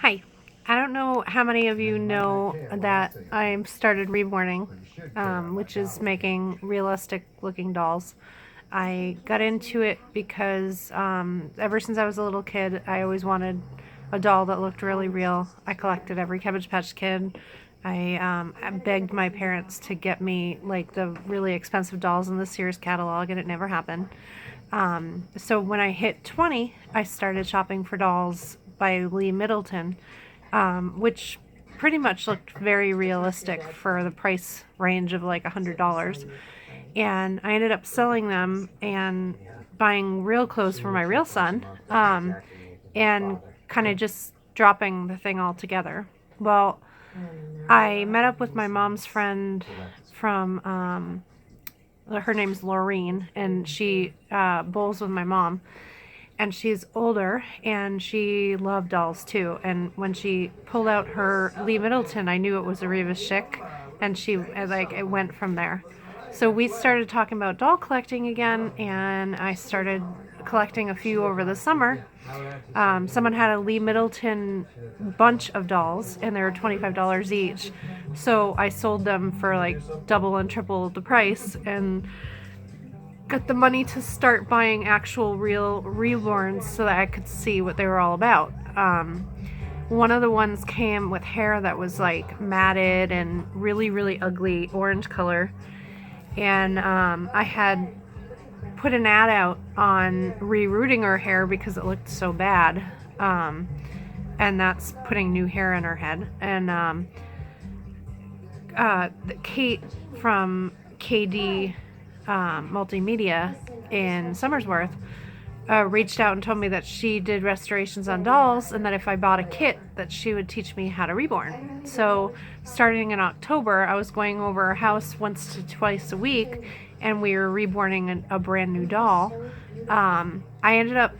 Hi. I don't know how many of you know that I started reborning, which is making realistic looking dolls. I got into it because ever since I was a little kid, I always wanted a doll that looked really real. I collected every Cabbage Patch Kid. I begged my parents to get me like the really expensive dolls in the Sears catalog, and it never happened. So when I hit 20, I started shopping for dolls by Lee Middleton, which pretty much looked very realistic for the price range of like $100. And I ended up selling them and buying real clothes for my real son, and kind of just dropping the thing all together. Well, I met up with my mom's friend from, her name's Laureen, and she bowls with my mom. And she's older, and she loved dolls too. And when she pulled out her Lee Middleton, I knew it was a Reva Schick, and it went from there. So we started talking about doll collecting again, and I started collecting a few over the summer. Someone had a Lee Middleton bunch of dolls, and they were $25 each. So I sold them for like double and triple the price, and got the money to start buying actual real reborns so that I could see what they were all about. One of the ones came with hair that was like matted and really, really ugly orange color. And I had put an ad out on rerooting her hair because it looked so bad. And that's putting new hair in her head. And Kate from KD Multimedia in Somersworth reached out and told me that she did restorations on dolls, and that if I bought a kit that she would teach me how to reborn. So starting in October, I was going over her house once to twice a week, and we were reborning a brand new doll. I ended up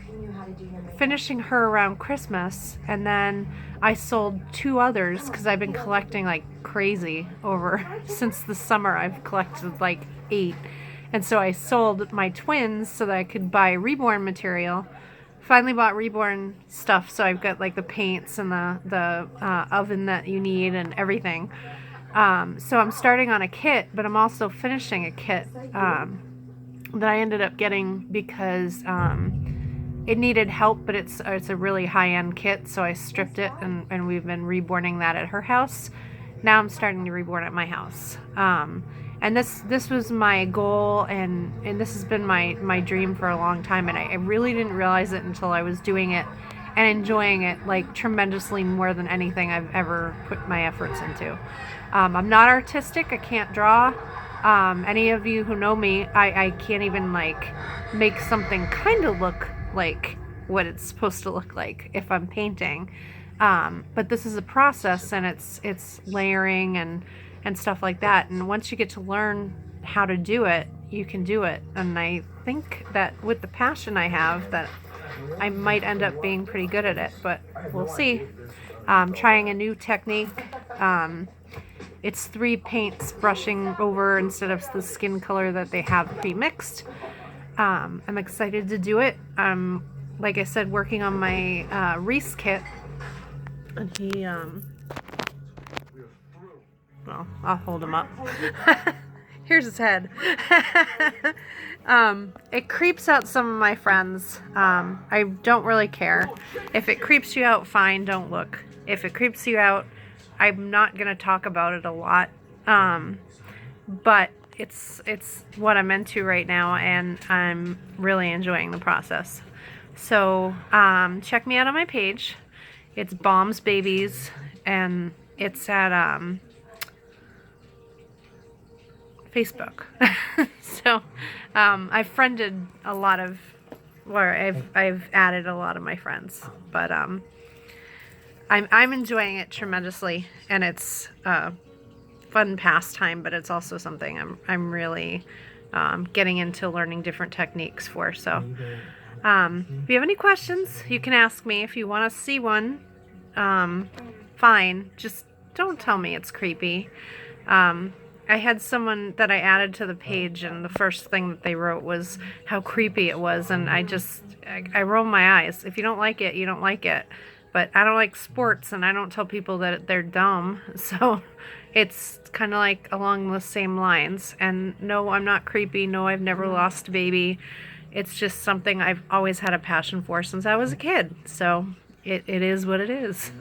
finishing her around Christmas, and then I sold two others because I've been collecting like crazy over since the summer. I've collected like 8. And so I sold my twins so that I could buy reborn material. Finally bought reborn stuff, so I've got like the paints and the oven that you need and everything. So I'm starting on a kit, but I'm also finishing a kit that I ended up getting because it needed help, but it's a really high-end kit, so I stripped it, and we've been reborning that at her house. Now I'm starting to reborn at my house. And this was my goal, and this has been my dream for a long time, and I really didn't realize it until I was doing it and enjoying it like tremendously more than anything I've ever put my efforts into. I'm not artistic. I can't draw. Any of you who know me, I can't even like make something kind of look like what it's supposed to look like if I'm painting. But this is a process, and it's layering and stuff like that. And once you get to learn how to do it, you can do it. And I think that with the passion I have, that I might end up being pretty good at it, but we'll see. Trying a new technique. It's 3 paints brushing over instead of the skin color that they have pre-mixed. I'm excited to do it. Like I said, working on my Reese kit, and he well, I'll hold him up. Here's his head. It creeps out some of my friends. I don't really care. If it creeps you out, fine, don't look. If it creeps you out, I'm not going to talk about it a lot. But it's what I'm into right now, and I'm really enjoying the process. So check me out on my page. It's Baum's Babies, and it's at Facebook. So I've friended a lot of, or I've added a lot of my friends, but I'm enjoying it tremendously, and it's a fun pastime, but it's also something I'm really getting into learning different techniques for. So if you have any questions, you can ask me. If you want to see one, fine. Just don't tell me it's creepy. I had someone that I added to the page, and the first thing that they wrote was how creepy it was, and I roll my eyes. If you don't like it, you don't like it. but I don't like sports, and I don't tell people that they're dumb. So it's kind of like along the same lines. And no, I'm not creepy. No, I've never lost a baby. It's just something I've always had a passion for since I was a kid. So it is what it is.